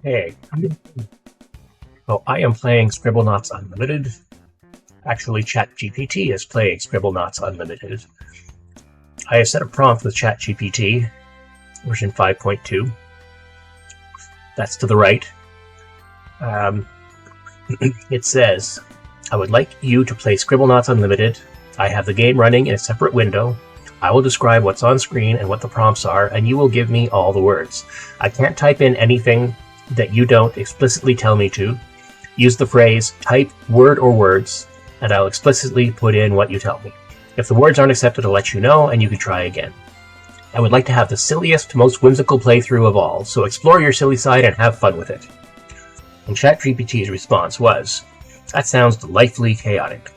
Hey, so I am playing Scribblenauts Unlimited. Actually, ChatGPT is playing Scribblenauts Unlimited. I have set a prompt with ChatGPT, version 5.2. That's to the right. It says, I would like you to play Scribblenauts Unlimited. I have the game running in a separate window. I will describe what's on screen and what the prompts are, and you will give me all the words. I can't type in anything that you don't explicitly tell me to. Use the phrase type word or words, and I'll explicitly put in what you tell me. If the words aren't accepted, I'll let you know, and you can try again. I would like to have the silliest, most whimsical playthrough of all, so explore your silly side and have fun with it. And ChatGPT's response was, that sounds delightfully chaotic.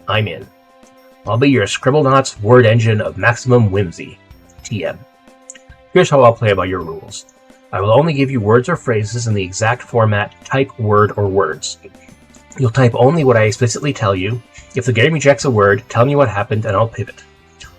I'm in. I'll be your Scribblenauts word engine of maximum whimsy. TM. Here's how I'll play by your rules. I will only give you words or phrases in the exact format type word or words. You'll type only what I explicitly tell you. If the game rejects a word, tell me what happened and I'll pivot.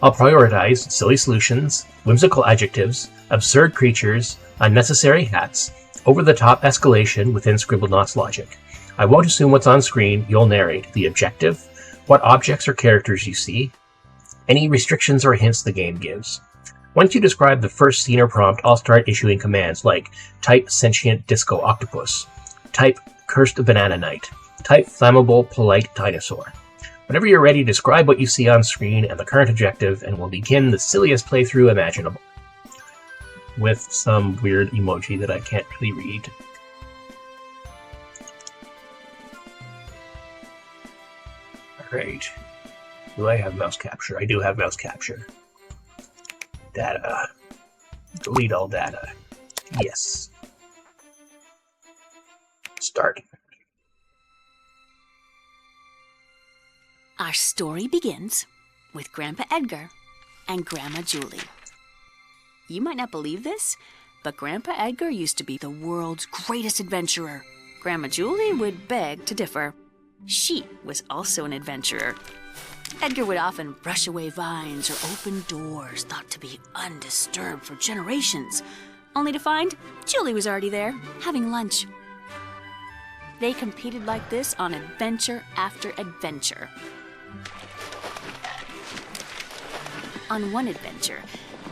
I'll prioritize silly solutions, whimsical adjectives, absurd creatures, unnecessary hats, over-the-top escalation within Scribblenauts logic. I won't assume what's on screen, you'll narrate the objective, what objects or characters you see, any restrictions or hints the game gives. Once you describe the first scene or prompt, I'll start issuing commands like type sentient disco octopus, type cursed banana knight, type flammable polite dinosaur. Whenever you're ready, describe what you see on screen and the current objective, and we'll begin the silliest playthrough imaginable. With some weird emoji that I can't really read. Alright. Do I have mouse capture? I do have mouse capture. Data. Delete all data. Yes. Start. Our story begins with Grandpa Edgar and Grandma Julie. You might not believe this, but Grandpa Edgar used to be the world's greatest adventurer. Grandma Julie would beg to differ. She was also an adventurer. Edgar would often brush away vines or open doors thought to be undisturbed for generations, only to find Julie was already there, having lunch. They competed like this on adventure after adventure. On one adventure,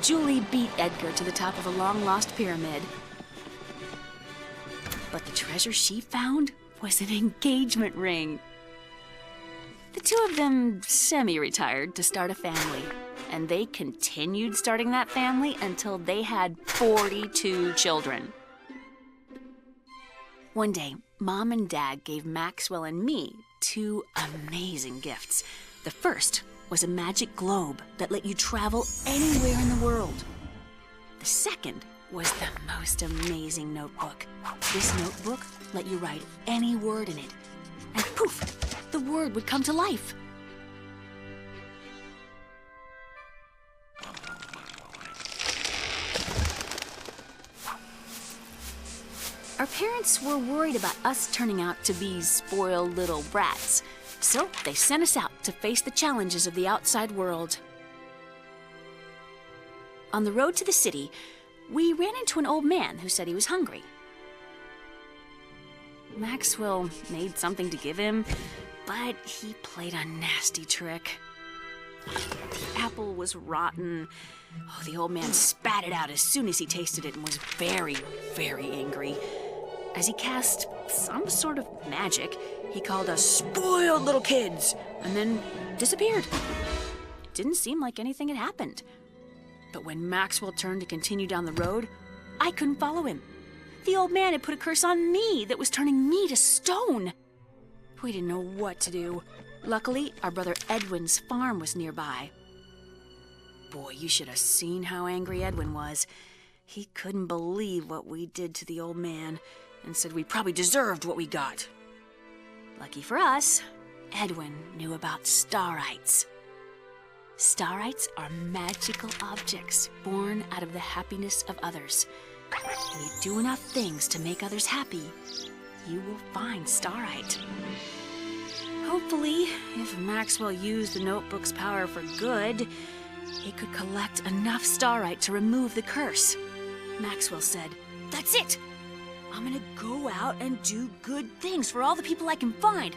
Julie beat Edgar to the top of a long-lost pyramid. But the treasure she found was an engagement ring. The two of them semi-retired to start a family, and they continued starting that family until they had 42 children. One day, Mom and Dad gave Maxwell and me two amazing gifts. The first was a magic globe that let you travel anywhere in the world. The second was the most amazing notebook. This notebook let you write any word in it, and poof, the word would come to life. Our parents were worried about us turning out to be spoiled little brats, so they sent us out to face the challenges of the outside world. On the road to the city, we ran into an old man who said he was hungry. Maxwell made something to give him, but he played a nasty trick. The apple was rotten. Oh, the old man spat it out as soon as he tasted it and was very, very angry. As he cast some sort of magic, he called us spoiled little kids and then disappeared. It didn't seem like anything had happened. But when Maxwell turned to continue down the road, I couldn't follow him. The old man had put a curse on me that was turning me to stone. We didn't know what to do. Luckily, our brother Edwin's farm was nearby. Boy, you should have seen how angry Edwin was. He couldn't believe what we did to the old man and said we probably deserved what we got. Lucky for us, Edwin knew about starites. Starites are magical objects born out of the happiness of others. When you do enough things to make others happy, you will find Starite. Hopefully, if Maxwell used the notebook's power for good, he could collect enough Starite to remove the curse. Maxwell said, "That's it! I'm gonna go out and do good things for all the people I can find.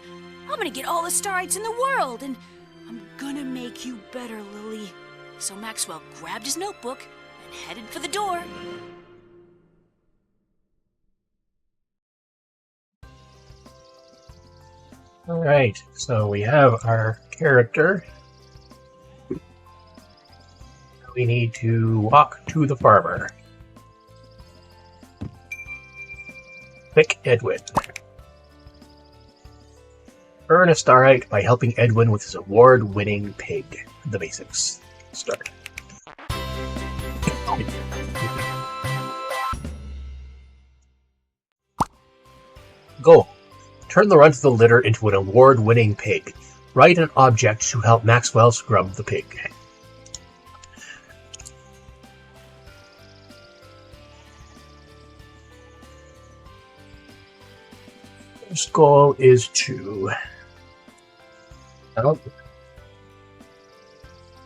I'm gonna get all the Starites in the world, and I'm gonna make you better, Lily." So Maxwell grabbed his notebook and headed for the door. Alright, so we have our character. We need to walk to the farmer. Pick Edwin. Earn a Starite by helping Edwin with his award-winning pig. The basics. Start. Goal. Turn the runt of the litter into an award-winning pig. Write an object to help Maxwell scrub the pig. First goal is to help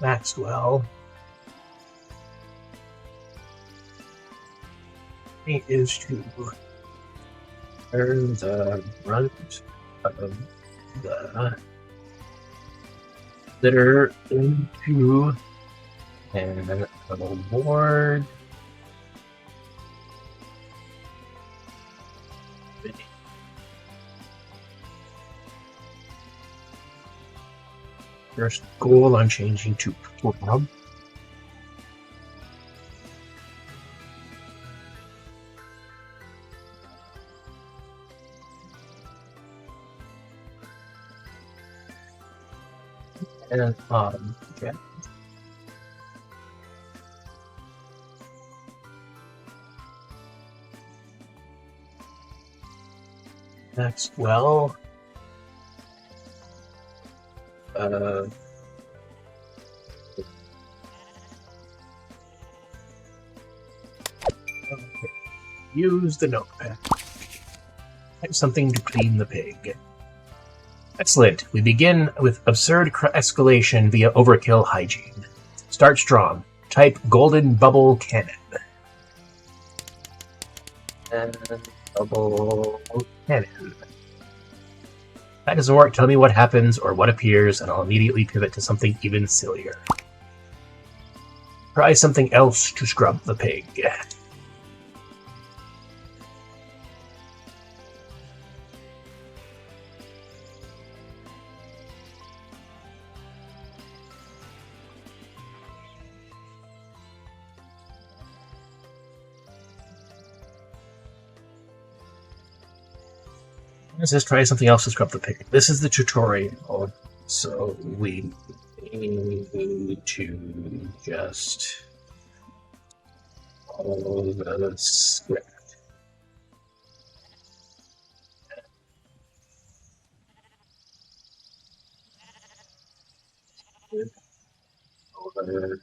Maxwell. It is to turn the runt of the litter into an award. First goal I'm changing to perform. And yeah. Maxwell. Okay. Use the notepad. Type something to clean the pig. Excellent. We begin with absurd escalation via overkill hygiene. Start strong. Type golden bubble cannon. And bubble cannon. That doesn't work. Tell me what happens or what appears, and I'll immediately pivot to something even sillier. Try something else to scrub the pig. Let's just try something else to scrub the pig. This is the tutorial, so we need to just follow the script. Over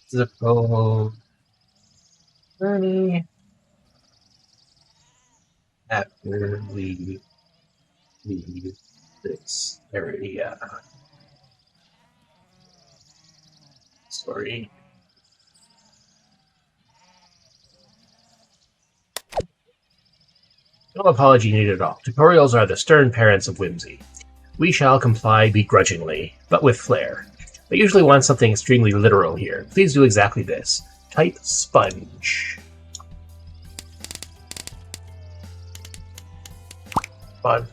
Zippo journey. After we leave this area. Sorry. No apology needed at all. Tutorials are the stern parents of whimsy. We shall comply begrudgingly, but with flair. I usually want something extremely literal here. Please do exactly this. Type sponge.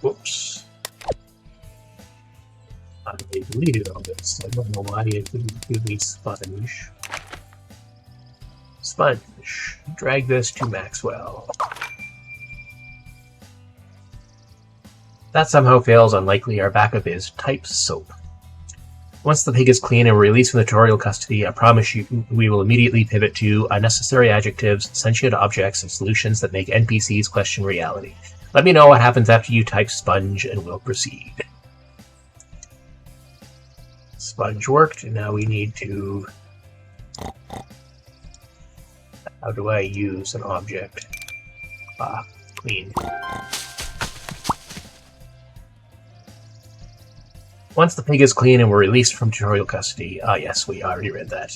Whoops. I deleted all this. I don't know why it didn't give me sponge. Sponge. Drag this to Maxwell. That somehow fails. Unlikely. Our backup is type soap. Once the pig is clean and released from the tutorial custody, I promise you we will immediately pivot to unnecessary adjectives, sentient objects, and solutions that make NPCs question reality. Let me know what happens after you type sponge and we'll proceed. Sponge worked, and now we need to... How do I use an object? clean. Once the pig is clean and we're released from tutorial custody. Ah, yes, we already read that.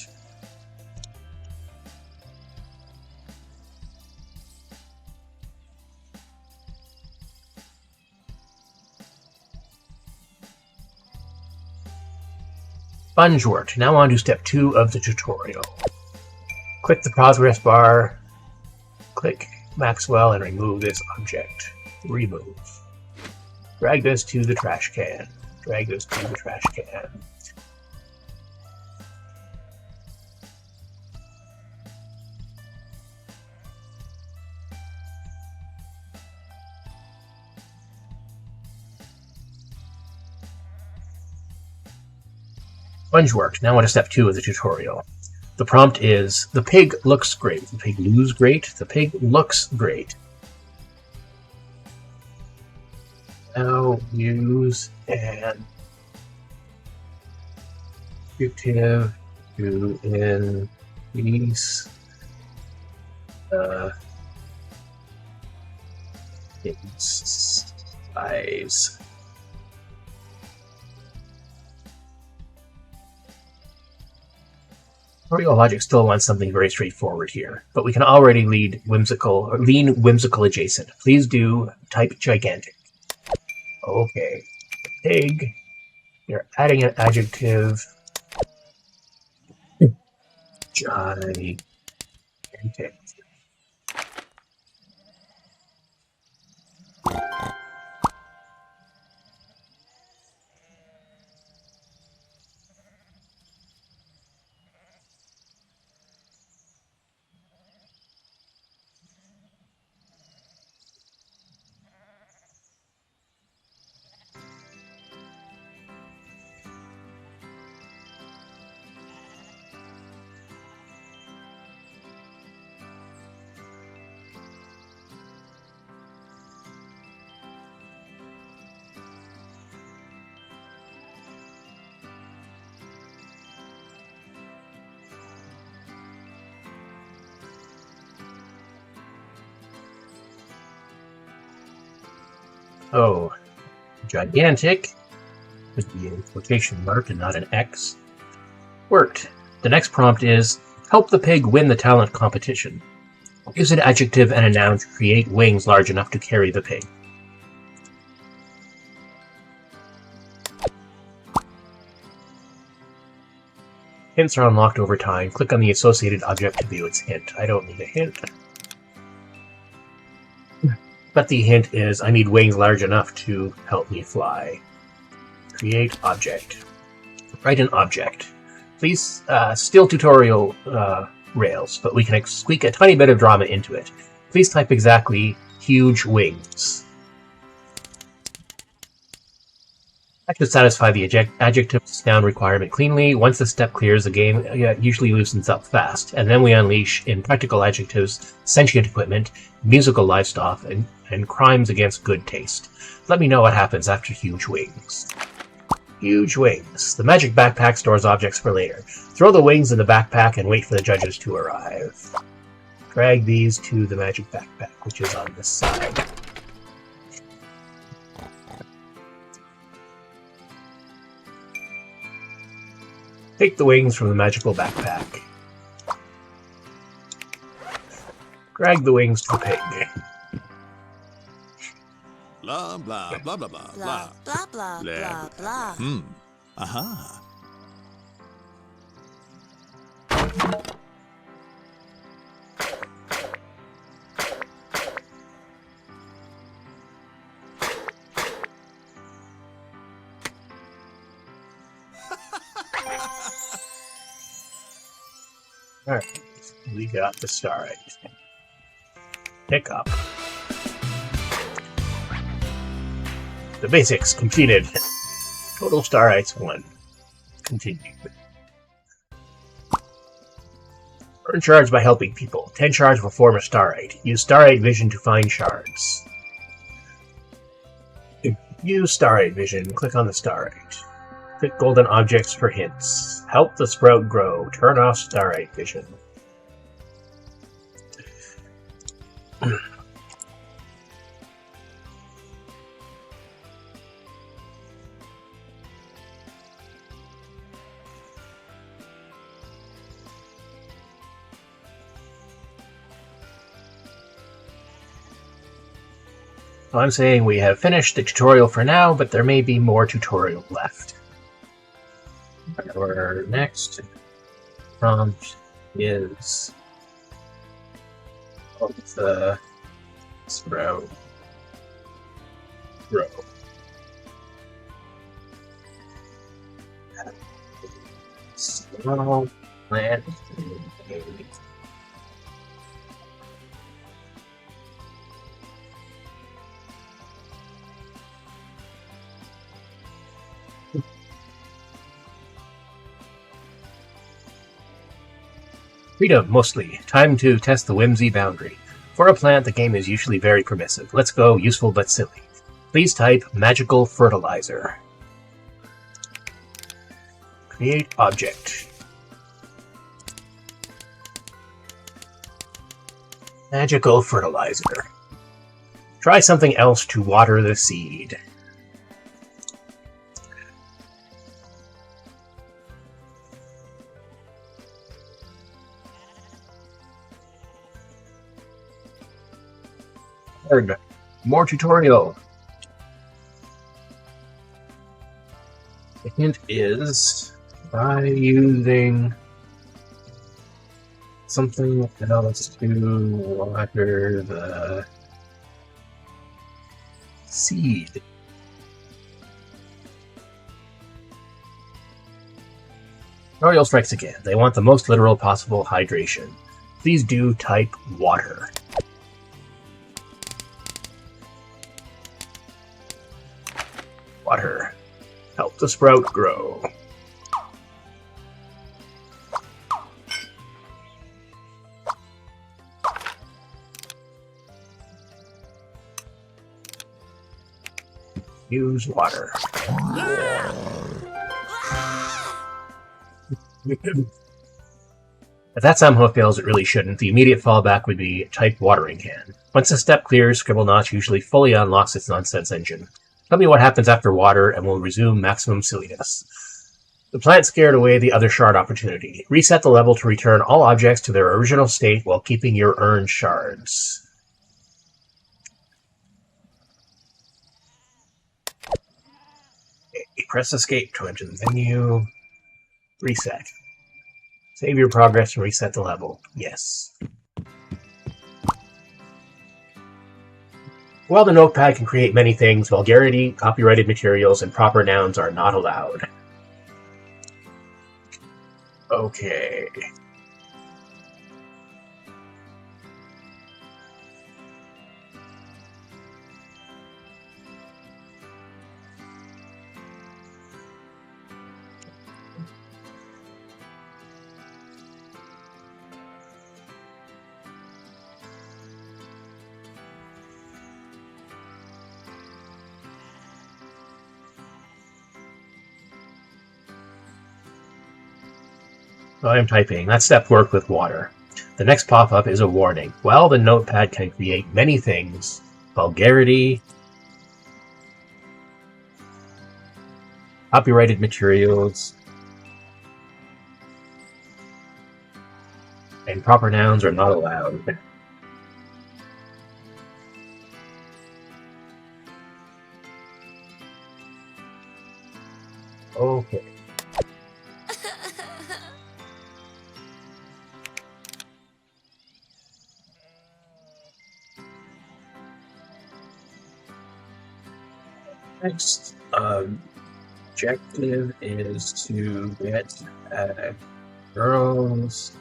Sponge worked. Now on to step 2 of the tutorial. Click the progress bar, click Maxwell, and remove this object. Remove. Drag this to the trash can. Drag this to the trash can. Sponge worked. Now on to step 2 of the tutorial. The prompt is, the pig looks great. The pig looks great. The pig looks great. Now use an adjective to increase its size. Tutorial logic still wants something very straightforward here, but we can already lean whimsical adjacent. Please do type gigantic. Okay, pig. You're adding an adjective. Gigantic. Oh, gigantic would be a quotation mark and not an X. Worked. The next prompt is, help the pig win the talent competition. Use an adjective and a noun to create wings large enough to carry the pig. Hints are unlocked over time. Click on the associated object to view its hint. I don't need a hint. But the hint is, I need wings large enough to help me fly. Create object. Write an object. Please, still tutorial Rails, but we can squeak a tiny bit of drama into it. Please type exactly huge wings. That should satisfy the adjective noun requirement cleanly. Once the step clears, the game usually loosens up fast, and then we unleash in practical adjectives, sentient equipment, musical livestock, and crimes against good taste. Let me know what happens after huge wings. Huge wings. The magic backpack stores objects for later. Throw the wings in the backpack and wait for the judges to arrive. Drag these to the magic backpack, which is on this side. Take the wings from the magical backpack. Drag the wings to the pig. Blah, blah, blah, blah, blah, Blah, blah, blah, blah, blah. Aha. Alright, we got the starlight. Pick up. The basics completed. Total starites 1. Continue. Earn shards by helping people. 10 shards will form a starite. Use starite vision to find shards. Use starite vision. Click on the starite. Click golden objects for hints. Help the sprout grow. Turn off starite vision. So I'm saying we have finished the tutorial for now, but there may be more tutorial left. Our next prompt is the sprout grow. Small plant. Freedom, mostly. Time to test the whimsy boundary. For a plant, the game is usually very permissive. Let's go, useful but silly. Please type magical fertilizer. Create object. Magical fertilizer. Try something else to water the seed. More tutorial. The hint is by using something else to water the seed. Tutorial strikes again. They want the most literal possible hydration. Please do type water. Water. Help the sprout grow. Use water. If that somehow fails, it really shouldn't. The immediate fallback would be type watering can. Once the step clears, Scribblenauts usually fully unlocks its nonsense engine. Tell me what happens after water, and we'll resume maximum silliness. The plant scared away the other shard opportunity. Reset the level to return all objects to their original state while keeping your earned shards. Okay, press escape to enter the menu. Reset. Save your progress and reset the level. Yes. While the notepad can create many things, vulgarity, copyrighted materials, and proper nouns are not allowed. Okay. I am typing. That step worked with water. The next pop-up is a warning. While the notepad can create many things, vulgarity, copyrighted materials, and proper nouns are not allowed. Okay. Next objective is to get girls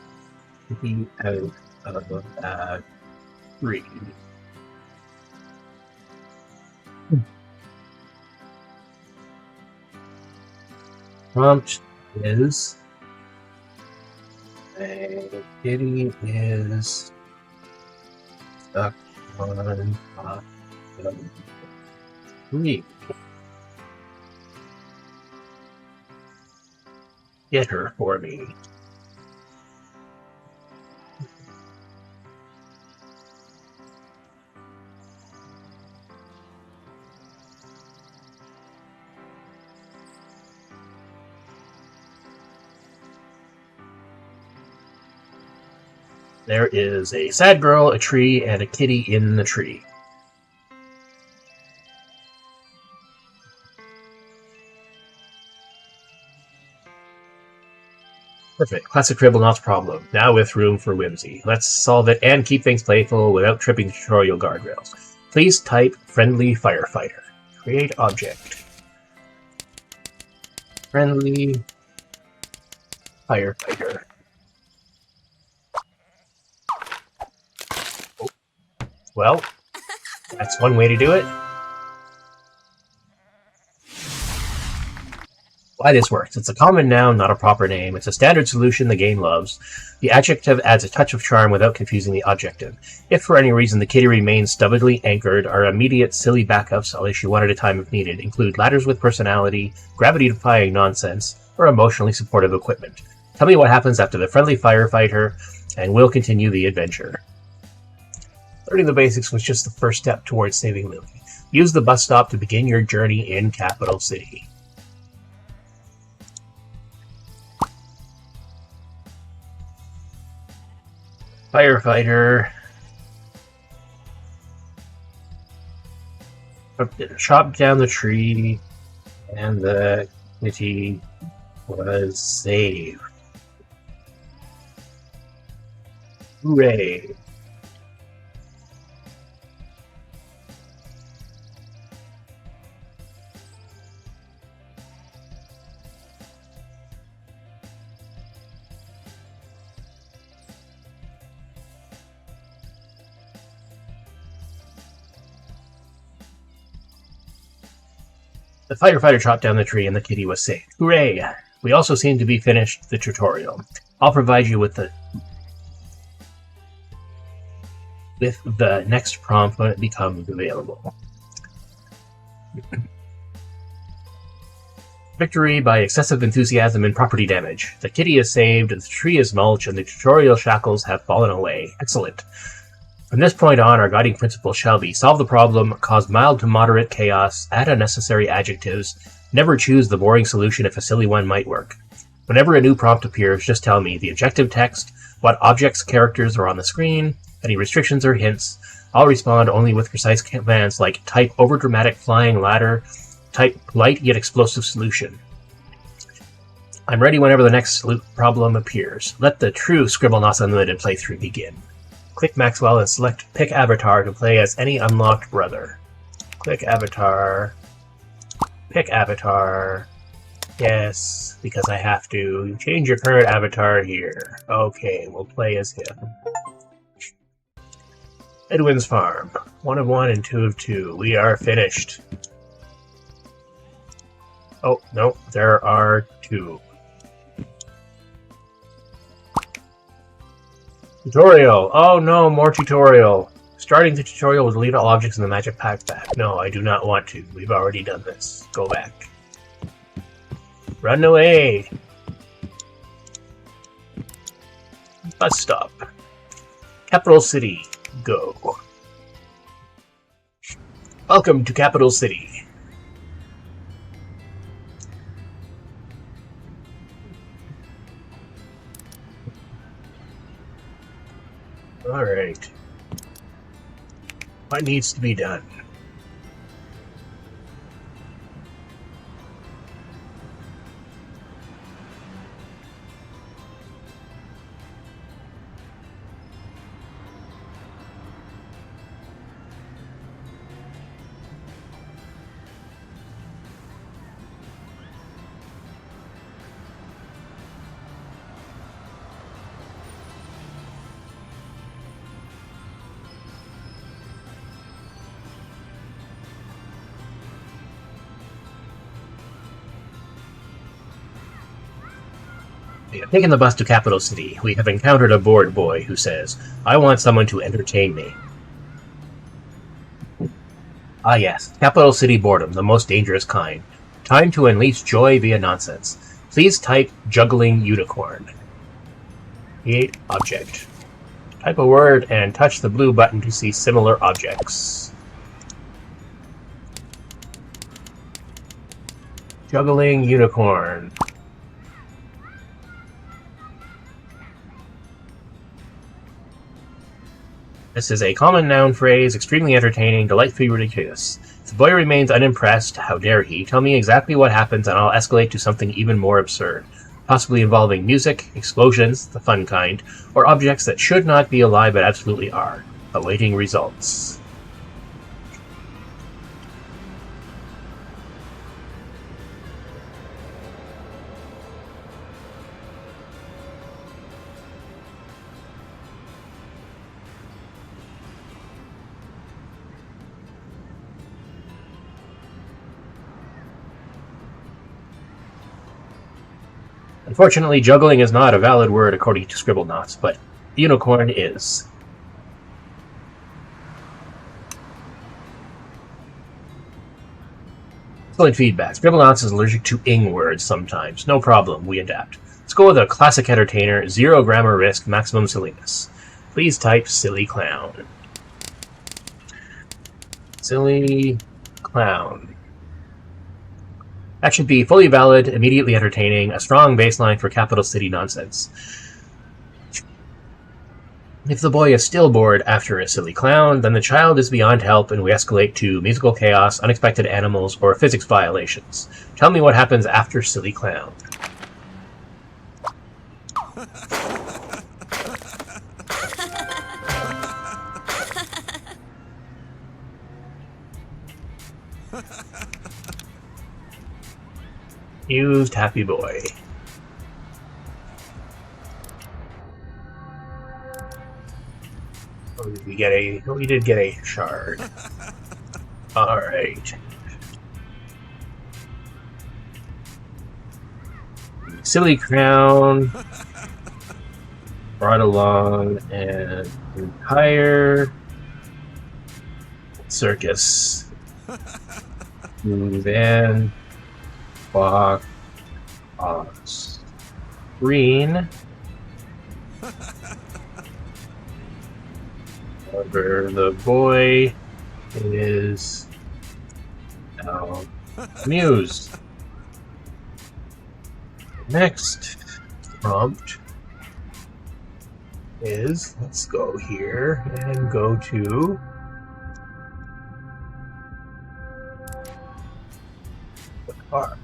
to be out of a tree. Prompt is a kitty is stuck on top of tree. Get her for me. There is a sad girl, a tree, and a kitty in the tree. Perfect. Classic Scribblenauts problem. Now with room for whimsy. Let's solve it and keep things playful without tripping the tutorial guardrails. Please type friendly firefighter. Create object. Friendly firefighter. Oh. Well, that's one way to do it. Why this works. It's a common noun, not a proper name. It's a standard solution the game loves. The adjective adds a touch of charm without confusing the objective. If for any reason the kitty remains stubbornly anchored, our immediate silly backups, I'll issue one at a time if needed, include ladders with personality, gravity-defying nonsense, or emotionally supportive equipment. Tell me what happens after the friendly firefighter, and we'll continue the adventure. Learning the basics was just the first step towards saving Lily. Use the bus stop to begin your journey in Capital City. Firefighter chopped down the tree, and the kitty was saved. Hooray! The firefighter chopped down the tree and the kitty was saved. Hooray! We also seem to be finished the tutorial. I'll provide you with the next prompt when it becomes available. Victory by excessive enthusiasm and property damage. The kitty is saved, the tree is mulch, and the tutorial shackles have fallen away. Excellent. From this point on, our guiding principle shall be solve the problem, cause mild to moderate chaos, add unnecessary adjectives, never choose the boring solution if a silly one might work. Whenever a new prompt appears, just tell me the objective text, what objects, characters are on the screen, any restrictions or hints. I'll respond only with precise commands like type overdramatic flying ladder, type light yet explosive solution. I'm ready whenever the next problem appears. Let the true Scribblenauts Unlimited playthrough begin. Click Maxwell and select Pick Avatar to play as any unlocked brother. Click Avatar. Pick Avatar. Yes, because I have to. Change your current avatar here. Okay, we'll play as him. Edwin's Farm. 1 of 1 and 2 of 2. We are finished. Oh, no, there are 2. Tutorial! Oh no, more tutorial! Starting the tutorial will delete all objects in the magic pack back. No, I do not want to. We've already done this. Go back. Run away! Bus stop. Capital City. Go. Welcome to Capital City. Alright. What needs to be done? We have taken the bus to Capital City. We have encountered a bored boy who says, I want someone to entertain me. Ah yes, Capital City boredom, the most dangerous kind. Time to unleash joy via nonsense. Please type juggling unicorn. Create object. Type a word and touch the blue button to see similar objects. Juggling unicorn. This is a common noun phrase, extremely entertaining, delightfully ridiculous. If the boy remains unimpressed, how dare he, tell me exactly what happens and I'll escalate to something even more absurd. possibly involving music, explosions, the fun kind, or objects that should not be alive but absolutely are. Awaiting results. Unfortunately, juggling is not a valid word according to Scribblenauts, but unicorn is. Excellent feedback. Scribblenauts is allergic to ing words sometimes. No problem, we adapt. Let's go with a classic entertainer, 0 grammar risk, maximum silliness. Please type silly clown. Silly clown. That should be fully valid, immediately entertaining, a strong baseline for capital city nonsense. If the boy is still bored after a silly clown, then the child is beyond help and we escalate to musical chaos, unexpected animals, or physics violations. Tell me what happens after silly clown. Used happy boy. Oh, did we get a... Oh, we did get a shard. Alright. Silly crown brought along an entire circus. Van walk on screen. However, the boy is now amused. Next prompt is, let's go here and go to the car.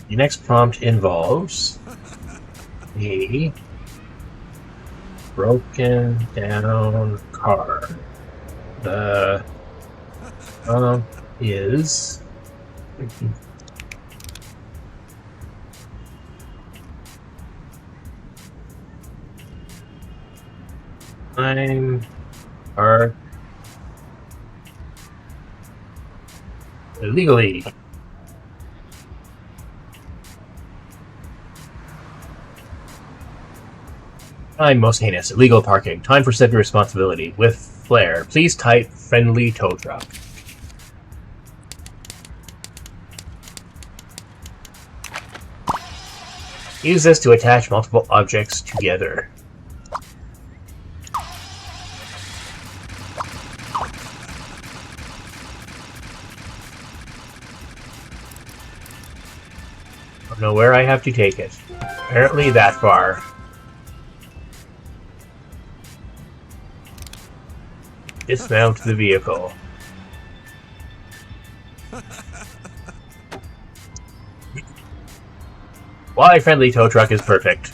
The next prompt involves a broken down car. The prompt is I'm parked illegally. I'm most heinous. Illegal parking. Time for civic responsibility. With flair. Please type friendly tow truck. Use this to attach multiple objects together. I don't know where I have to take it. Apparently that far. Dismount the vehicle. Why friendly tow truck is perfect.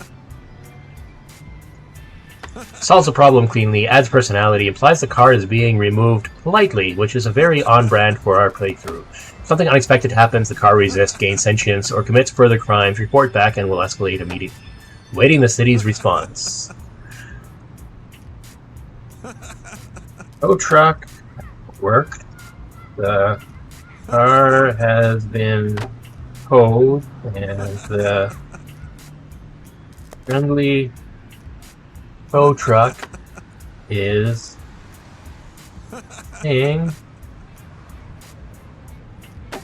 Solves the problem cleanly, adds personality, implies the car is being removed politely, which is a very on-brand for our playthrough. If something unexpected happens, the car resists, gains sentience, or commits further crimes, report back and will escalate immediately. Waiting the city's response. Tow truck worked. The car has been towed, and the friendly tow truck is staying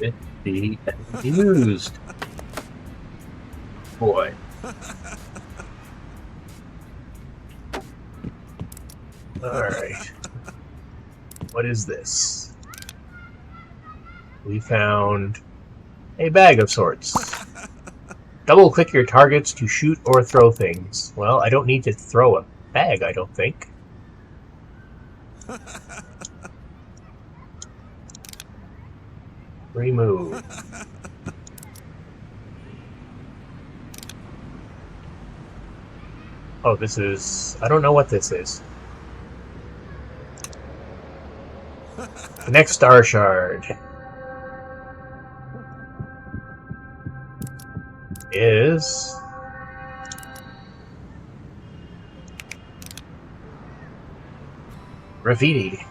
with the abused boy. Alright. What is this? We found a bag of sorts. Double-click your targets to shoot or throw things. Well, I don't need to throw a bag, I don't think. Remove. Oh, this is... I don't know what this is. The next star shard is... graffiti.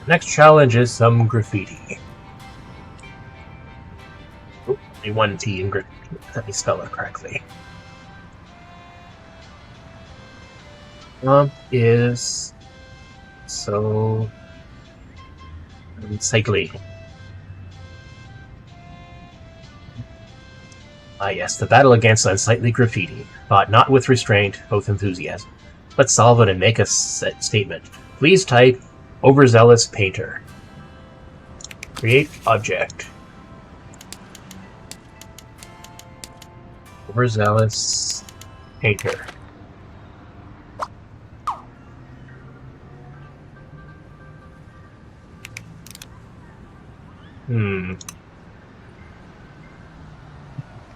Next challenge is some graffiti. Oh, only one T in graffiti. Let me spell it correctly. Is so unsightly. Ah yes, the battle against unsightly graffiti. Fought not with restraint, both enthusiasm. Let's solve it and make a statement. Please type overzealous painter. Create object. Overzealous painter.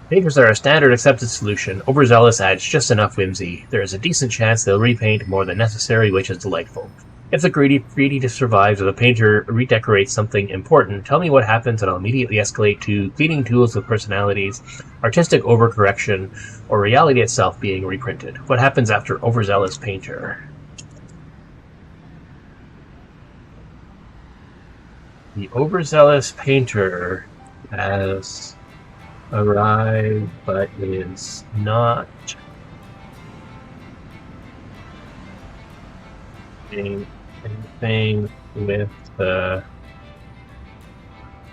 Painters are a standard accepted solution. Overzealous adds just enough whimsy. There is a decent chance they'll repaint more than necessary, which is delightful. If the greedy survives or the painter redecorates something important, tell me what happens and I'll immediately escalate to cleaning tools with personalities, artistic overcorrection, or reality itself being reprinted. What happens after overzealous painter? The overzealous painter has arrived, but is not doing anything with the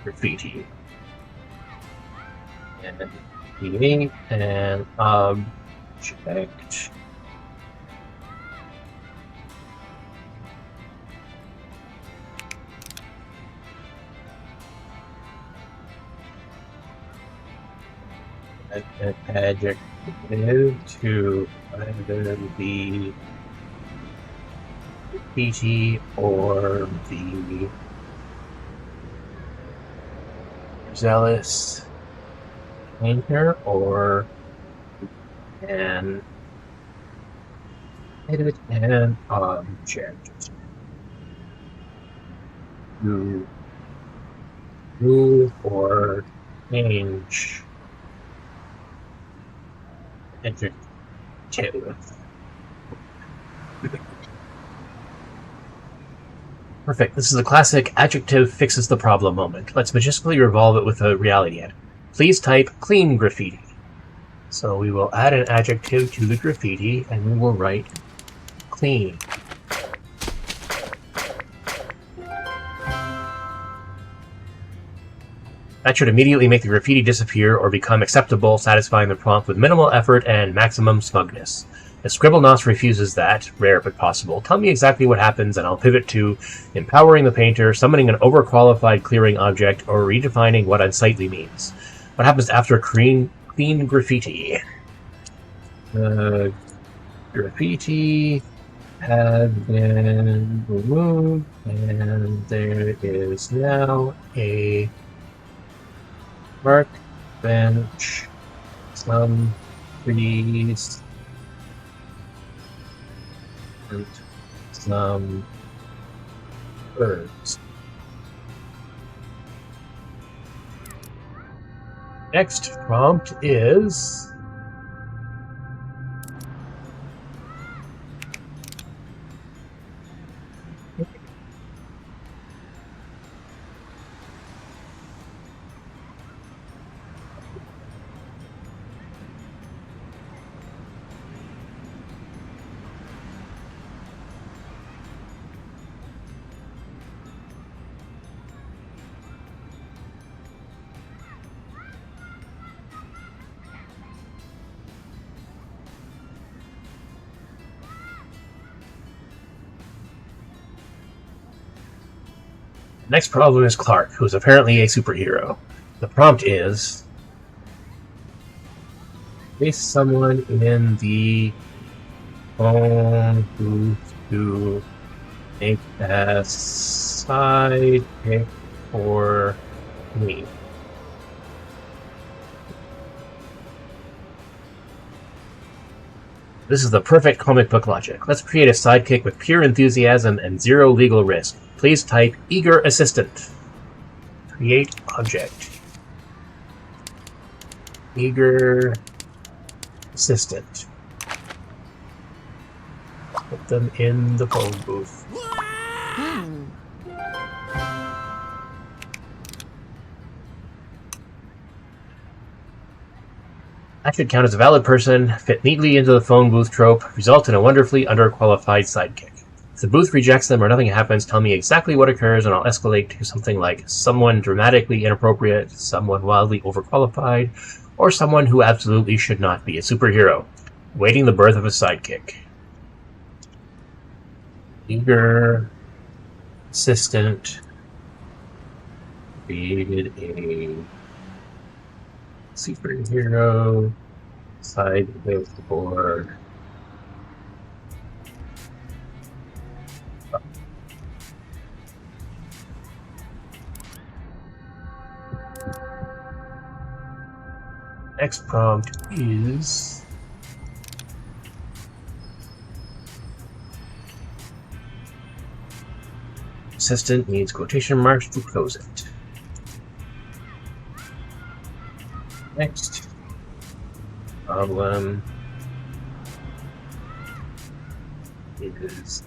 graffiti. And create an object. An adjective to either the graffiti or the zealous painter, or an edit an object to move or change adjective. Perfect. This is a classic adjective fixes the problem moment. Let's magistically revolve it with a reality edit. Please type clean graffiti. So we will add an adjective to the graffiti and we will write clean. That should immediately make the graffiti disappear or become acceptable, satisfying the prompt with minimal effort and maximum smugness. If Scribblenauts refuses that, rare but possible, tell me exactly what happens and I'll pivot to empowering the painter, summoning an overqualified clearing object, or redefining what unsightly means. What happens after clean graffiti? Graffiti had been removed and there is now a workbench, some trees, and some birds. Next prompt is next problem is Clark, who is apparently a superhero. The prompt is Place someone in the phone booth to make a sidekick for me. This is the perfect comic book logic. Let's create a sidekick with pure enthusiasm and zero legal risk. Please type eager assistant. Create object. Eager assistant. Put them in the phone booth. That should count as a valid person, fit neatly into the phone booth trope, result in a wonderfully underqualified sidekick. If the booth rejects them or nothing happens, tell me exactly what occurs and I'll escalate to something like someone dramatically inappropriate, someone wildly overqualified, or someone who absolutely should not be a superhero, waiting the birth of a sidekick. Eager assistant created a superhero sidekick for next prompt is assistant needs quotation marks to close it. Next problem is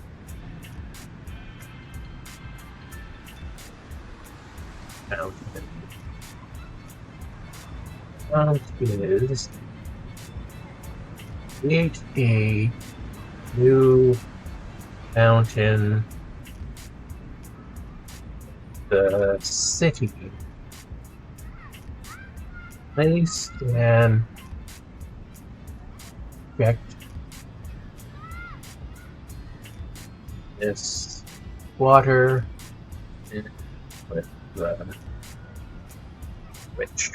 fountain. Prompt is create a new fountain. The city. Place and check this water in with the switch.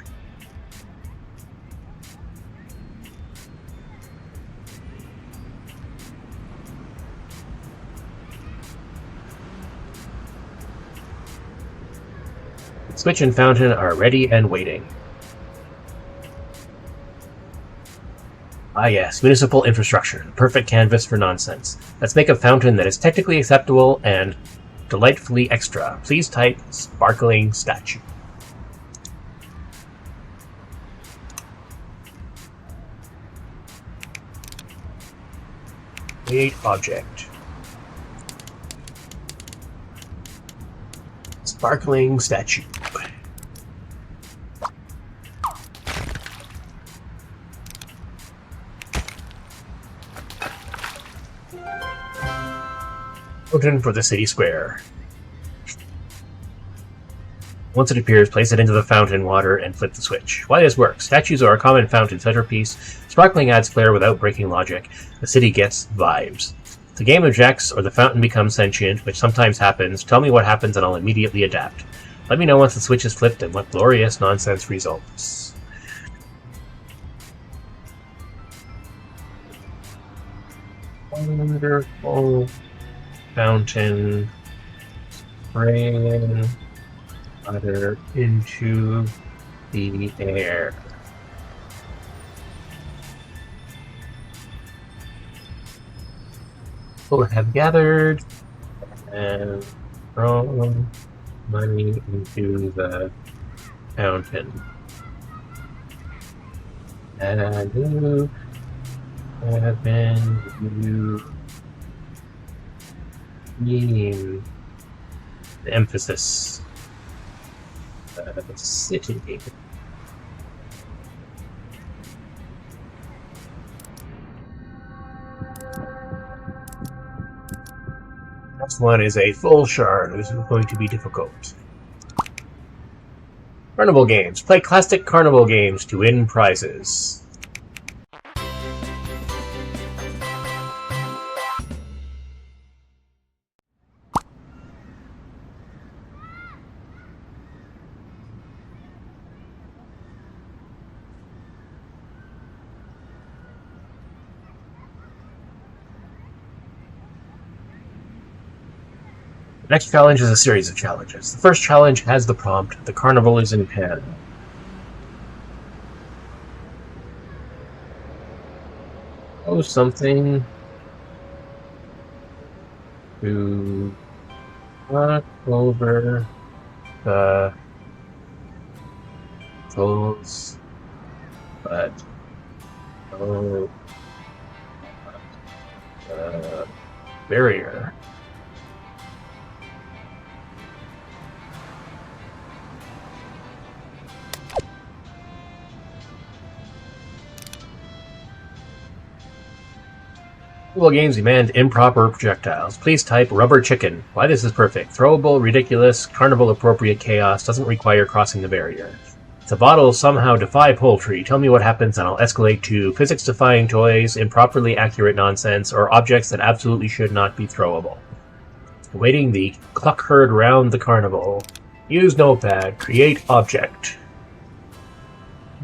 Switch and fountain are ready and waiting. Ah yes, municipal infrastructure, the perfect canvas for nonsense. Let's make a fountain that is technically acceptable and delightfully extra. Please type sparkling statue. Create object. Sparkling statue. Fountain for the city square. Once it appears, place it into the fountain water and flip the switch. Why this works. Statues are a common fountain centerpiece. Sparkling adds flair without breaking logic. The city gets vibes. If the game objects or the fountain becomes sentient, which sometimes happens, tell me what happens and I'll immediately adapt. Let me know once the switch is flipped and what glorious nonsense results. Wonderful fountain spraying water into the air. People have gathered and thrown money into the fountain. And you have been the emphasis the city. Next one is a full shard. This is going to be difficult. Carnival games. Play classic carnival games to win prizes. Next challenge is a series of challenges. The first challenge has the prompt, "The carnival is in Pan." Oh, something to knock over the tolls, but no barrier. Google Games demand improper projectiles. Please type rubber chicken. Why this is perfect. Throwable, ridiculous, carnival appropriate chaos, doesn't require crossing the barrier. The bottles somehow defy poultry. Tell me what happens and I'll escalate to physics defying toys, improperly accurate nonsense, or objects that absolutely should not be throwable. Awaiting the cluck herd round the carnival. Use notepad. Create object.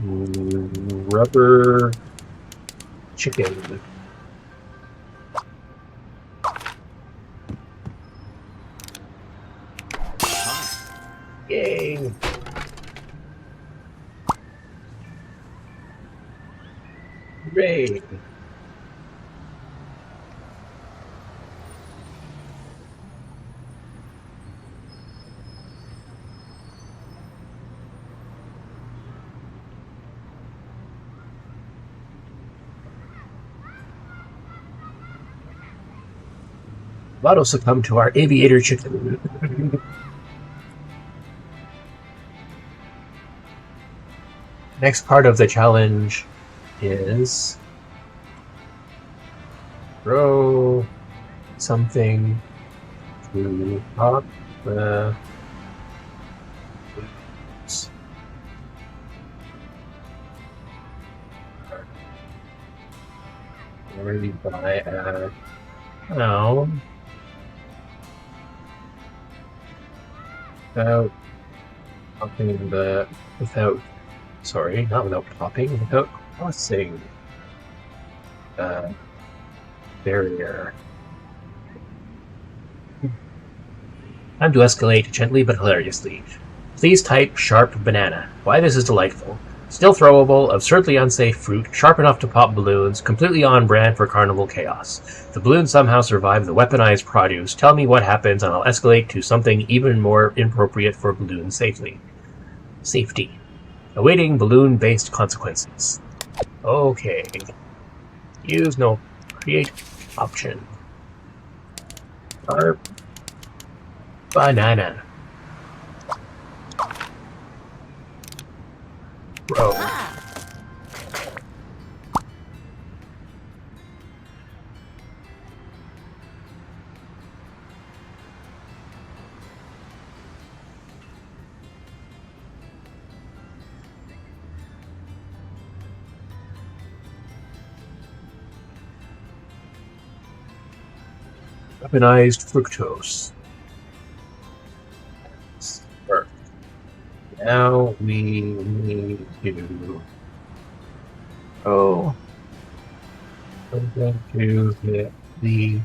Rubber chicken. Yay! Hooray! Lotto succumbed to our aviator chicken. Next part of the challenge is throw something to top the boots. Already by now without popping the not without popping, without crossing the barrier. Time to escalate gently but hilariously. Please type sharp banana. Why this is delightful. Still throwable, absurdly unsafe fruit, sharp enough to pop balloons, completely on brand for carnival chaos. The balloons somehow survive the weaponized produce. Tell me what happens and I'll escalate to something even more inappropriate for balloon safety. Awaiting balloon-based consequences. Okay. Use no create option. Sharp banana. Bro. Weaponized fructose. Perfect. Now we need to I'm going to hit the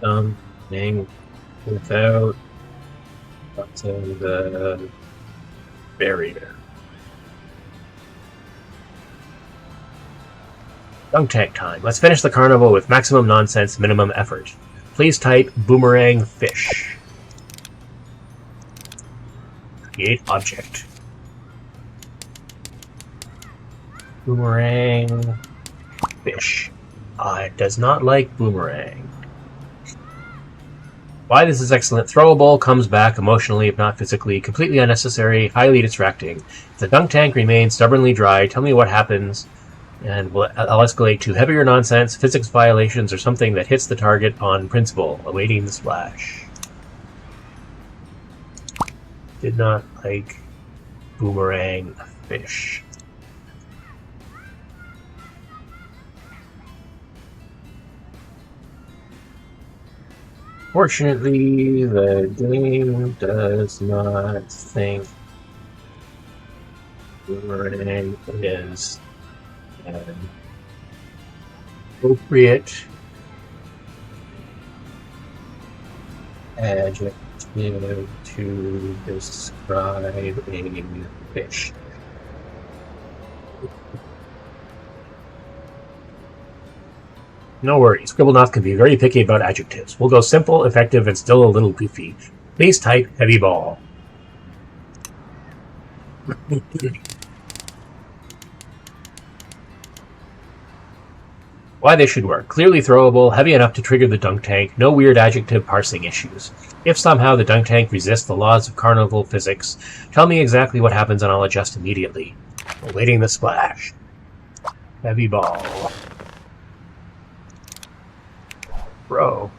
something without crossing the barrier. Dunk tank time. Let's finish the carnival with maximum nonsense, minimum effort. Please type boomerang fish. Create object. Boomerang fish. It does not like boomerang. Why this is excellent. Throwable, comes back emotionally if not physically, completely unnecessary, highly distracting. If the dunk tank remains stubbornly dry, tell me what happens, and I'll escalate to heavier nonsense, physics violations, or something that hits the target on principle, awaiting the splash. Did not like boomerang fish. Fortunately, the game does not think boomerang is an appropriate Adjective to describe a fish. No worries, Scribblenauts can be very picky about adjectives. We'll go simple, effective, and still a little goofy. Please type heavy ball. Why they should work. Clearly throwable, heavy enough to trigger the dunk tank, no weird adjective parsing issues. If somehow the dunk tank resists the laws of carnival physics, tell me exactly what happens and I'll adjust immediately. Awaiting the splash. Heavy ball. Bro.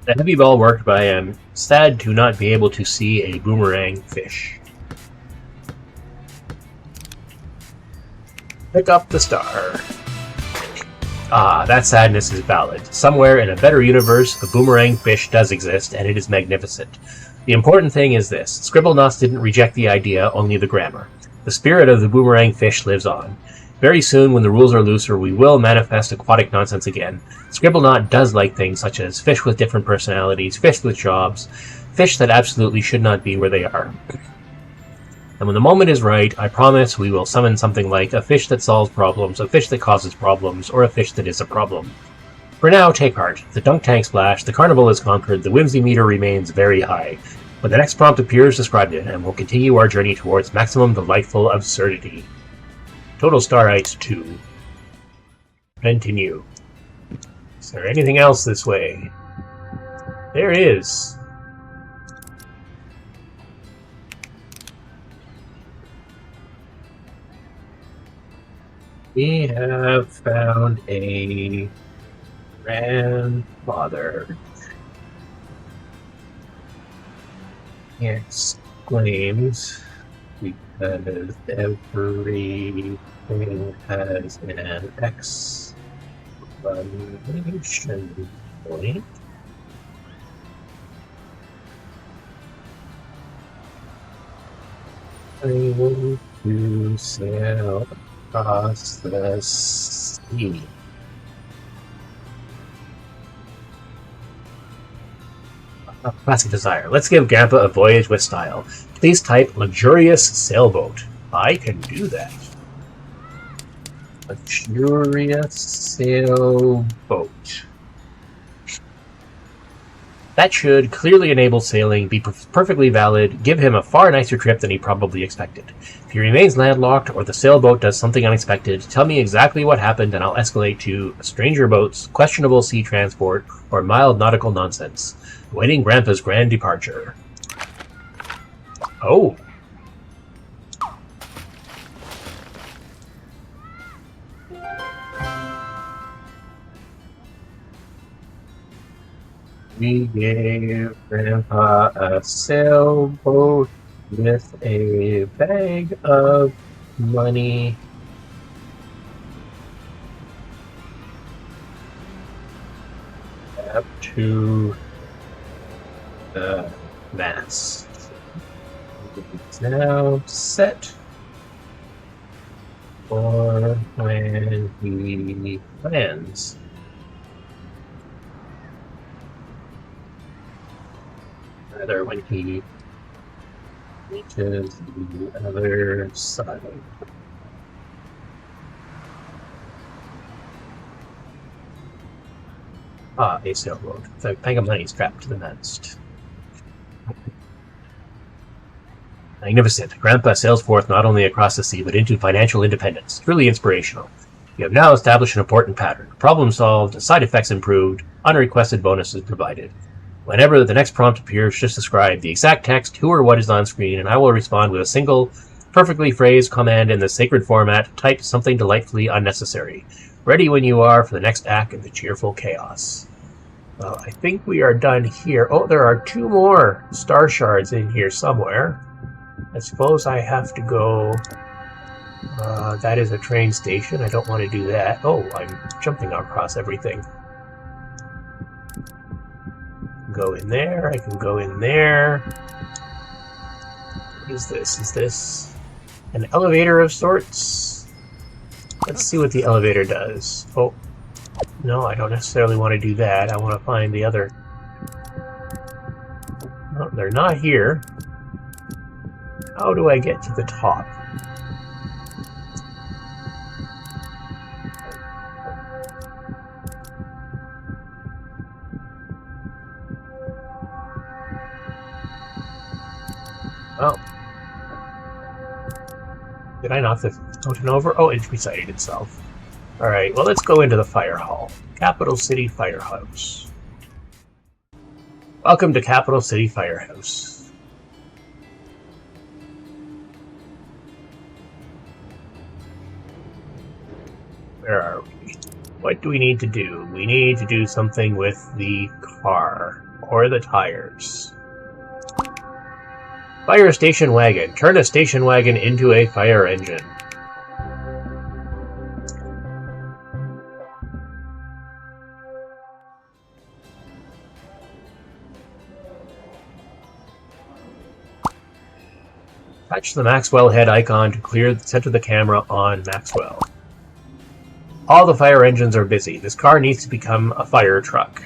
The heavy ball worked, but I am sad to not be able to see a boomerang fish. Pick up the star. Ah, that sadness is valid. Somewhere in a better universe, a boomerang fish does exist, and it is magnificent. The important thing is this. Scribblenauts didn't reject the idea, only the grammar. The spirit of the boomerang fish lives on. Very soon, when the rules are looser, we will manifest aquatic nonsense again. Scribblenaut does like things such as fish with different personalities, fish with jobs, fish that absolutely should not be where they are. And when the moment is right, I promise we will summon something like a fish that solves problems, a fish that causes problems, or a fish that is a problem. For now, take heart. The dunk tank splash, the carnival is conquered, the whimsy meter remains very high. When the next prompt appears, describe it, and we'll continue our journey towards maximum delightful absurdity. Total Starites 2. Continue. Is there anything else this way? There is. We have found a grandfather. He exclaims because everything has an exclamation point. Trying to sail across the sea. Classic desire. Let's give Grandpa a voyage with style. Please type luxurious sailboat. I can do that. Luxurious sailboat. That should clearly enable sailing, be perfectly valid, give him a far nicer trip than he probably expected. If he remains landlocked or the sailboat does something unexpected, tell me exactly what happened and I'll escalate to stranger boats, questionable sea transport, or mild nautical nonsense. Awaiting Grandpa's grand departure. Oh. We gave Grandpa a sailboat with a bag of money. Up to the mast. It's now set for when he lands. Rather, when he reaches the other side. Ah, a sailboat. The bag of money strapped to the mast. Magnificent. Grandpa sails forth not only across the sea, but into financial independence. Truly inspirational. You have now established an important pattern. Problem solved, side effects improved, unrequested bonuses provided. Whenever the next prompt appears, just describe the exact text, who or what is on screen, and I will respond with a single, perfectly phrased command in the sacred format, typed something delightfully unnecessary. Ready when you are for the next act of the cheerful chaos. Well, I think we are done here. Oh, there are 2 more star shards in here somewhere. I suppose I have to go... that is a train station. I don't want to do that. Oh, I'm jumping across everything. Go in there. I can go in there. What is this? Is this an elevator of sorts? Let's see what the elevator does. Oh, no, I don't necessarily want to do that. I want to find the other... No, they're not here. How do I get to the top? Oh. Did I knock the fountain over? Oh, it recited itself. Alright, well, let's go into the fire hall. Capital City Firehouse. Welcome to Capital City Firehouse. Where are we? What do we need to do? We need to do something with the car. Or the tires. Fire station wagon. Turn a station wagon into a fire engine. Touch the Maxwell head icon to center the camera on Maxwell. All the fire engines are busy. This car needs to become a fire truck.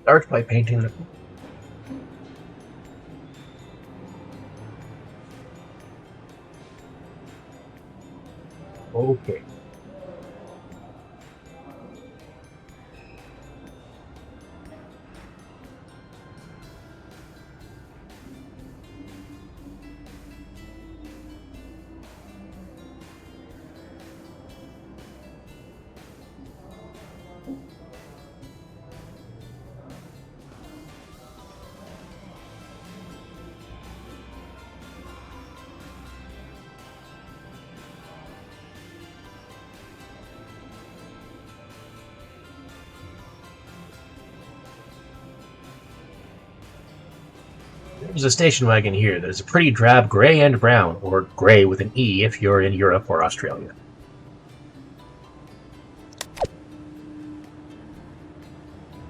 Start by painting the... Okay. There's a station wagon here that is a pretty drab gray and brown, or gray with an E if you're in Europe or Australia.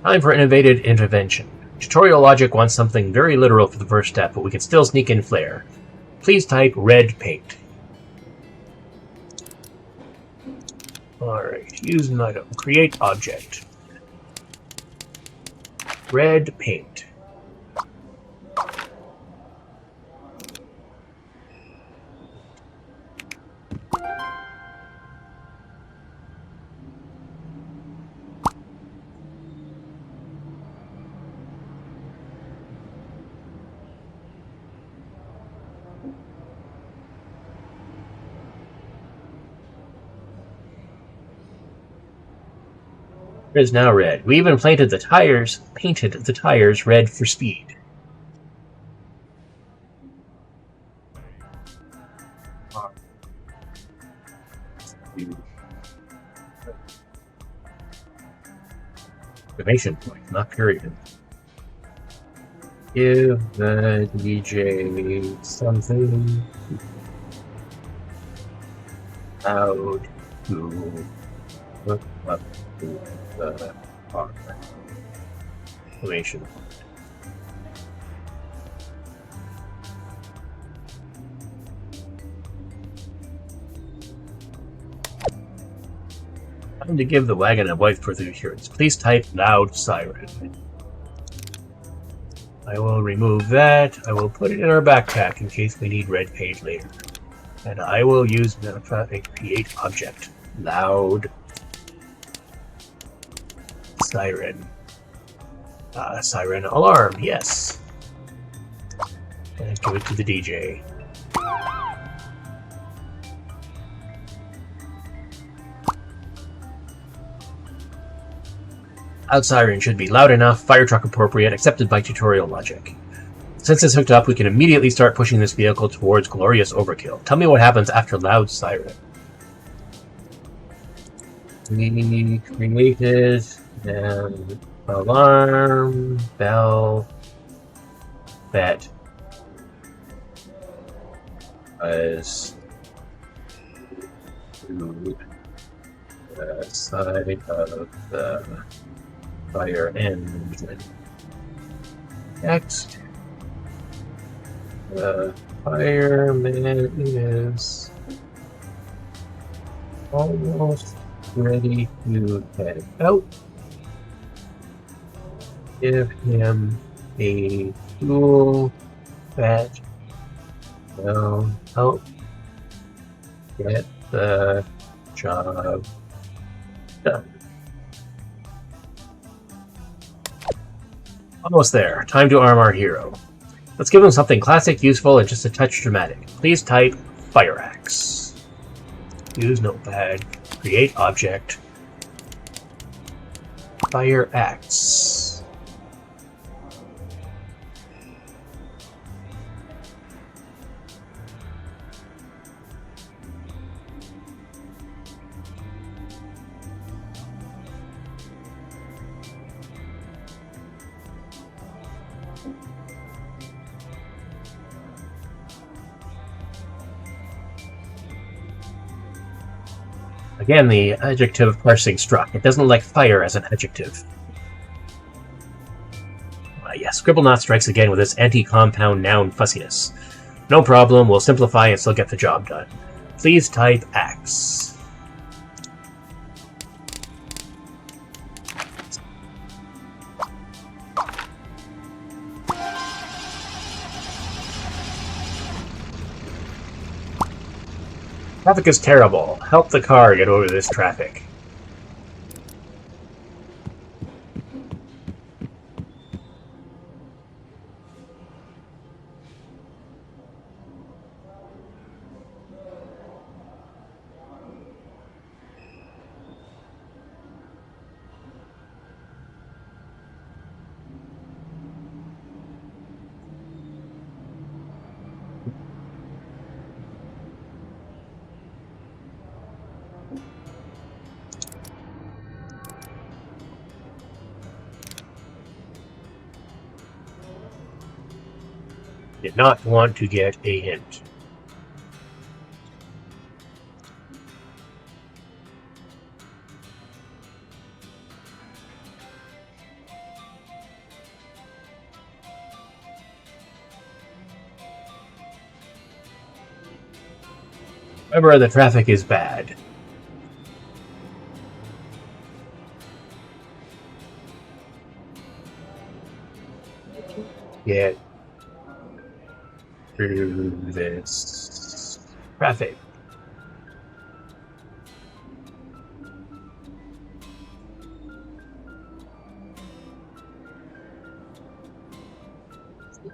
Time for innovative intervention. Tutorial logic wants something very literal for the first step, but we can still sneak in flair. Please type red paint. Alright, use an item. Create object. Red paint. It is now red. We even painted the tires red for speed. Exclamation point, not period. Give the DJ something loud to look up to the car. Exclamation point. Time to give the wagon a wipe for the assurance. Please type loud siren. I will remove that. I will put it in our backpack in case we need red paint later. And I will use a create object. Loud siren. Siren alarm, yes. And give it to the DJ. Loud siren should be loud enough, fire truck appropriate, accepted by tutorial logic. Since it's hooked up, we can immediately start pushing this vehicle towards glorious overkill. Tell me what happens after loud siren. We created an alarm bell that was to the side of the fire engine. Next, the fireman is almost ready to head out. Give him a tool that will help get the job done. Almost there. Time to arm our hero. Let's give him something classic, useful, and just a touch dramatic. Please type fire axe. Use notepad. Create object. Fire axe. Again, the adjective parsing struck. It doesn't like fire as an adjective. Yes, Scribblenauts strikes again with its anti-compound noun fussiness. No problem, we'll simplify and still get the job done. Please type axe. Traffic is terrible. Help the car get over this traffic. Did not want to get a hint. Remember, the traffic is bad. Get through this traffic.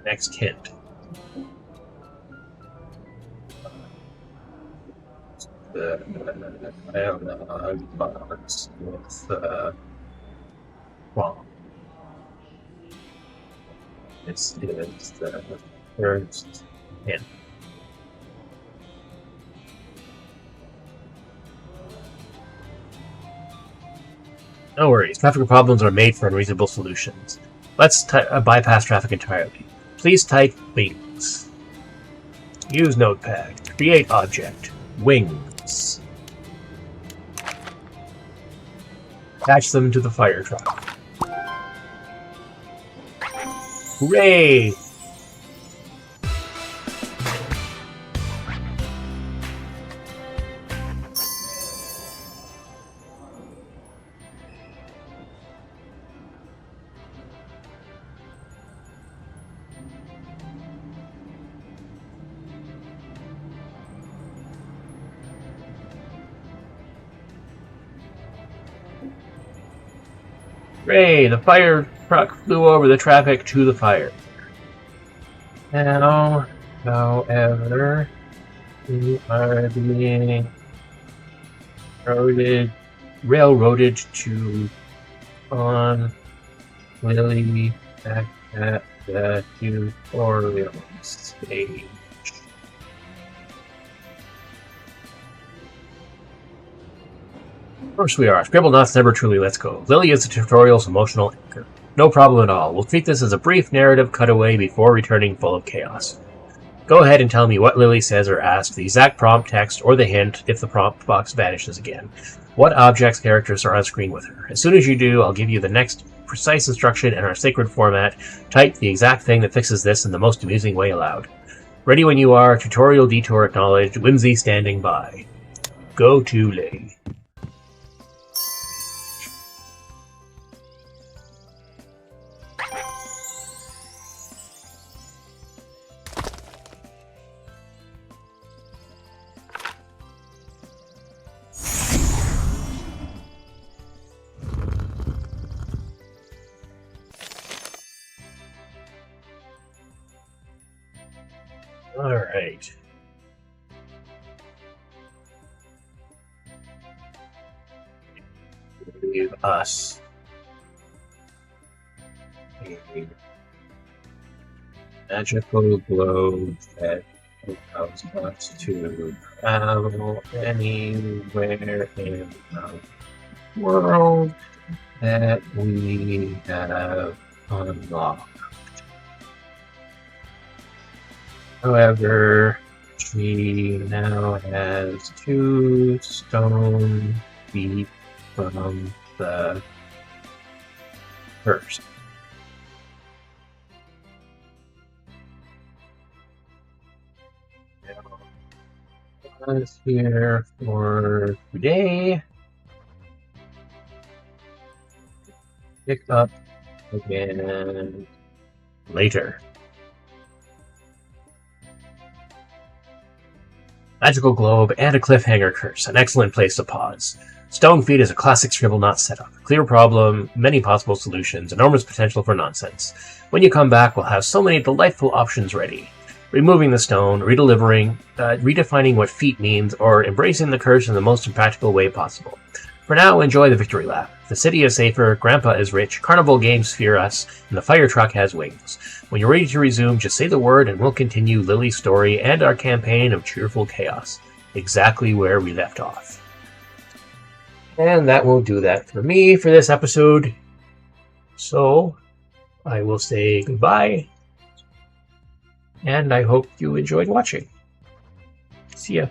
Next hint. The dialogue box with wrong. This is the first hint. No worries, traffic problems are made for unreasonable solutions. Let's bypass traffic entirely. Please type wings. Use notepad. Create object. Wings. Attach them to the fire truck. Hooray! Hooray! The fire truck flew over the traffic to the fire. Now, however, we are being railroaded to on Lily back at the tutorial stage. Of course we are. Scribblenauts never truly lets go. Lily is the tutorial's emotional anchor. No problem at all. We'll treat this as a brief narrative cutaway before returning full of chaos. Go ahead and tell me what Lily says or asks, the exact prompt text, or the hint if the prompt box vanishes again. What objects, characters are on screen with her. As soon as you do, I'll give you the next precise instruction in our sacred format. Type the exact thing that fixes this in the most amusing way allowed. Ready when you are. Tutorial detour acknowledged. Whimsy standing by. Go to Lily. Alright. Leave us a magical globe that allows us to travel anywhere in the world that we have unlocked. However, she now has 2 stone feet from the first. That's here for today. Pick up again later. Magical globe and a cliffhanger curse, an excellent place to pause. Stone Feet is a classic Scribblenauts setup. Clear problem, many possible solutions, enormous potential for nonsense. When you come back, we'll have so many delightful options ready. Removing the stone, redefining what feet means, or embracing the curse in the most impractical way possible. For now, enjoy the victory lap. The city is safer, Grandpa is rich, carnival games fear us, and the fire truck has wings. When you're ready to resume, just say the word and we'll continue Lily's story and our campaign of cheerful chaos, exactly where we left off. And that will do that for me for this episode. So, I will say goodbye, and I hope you enjoyed watching. See ya.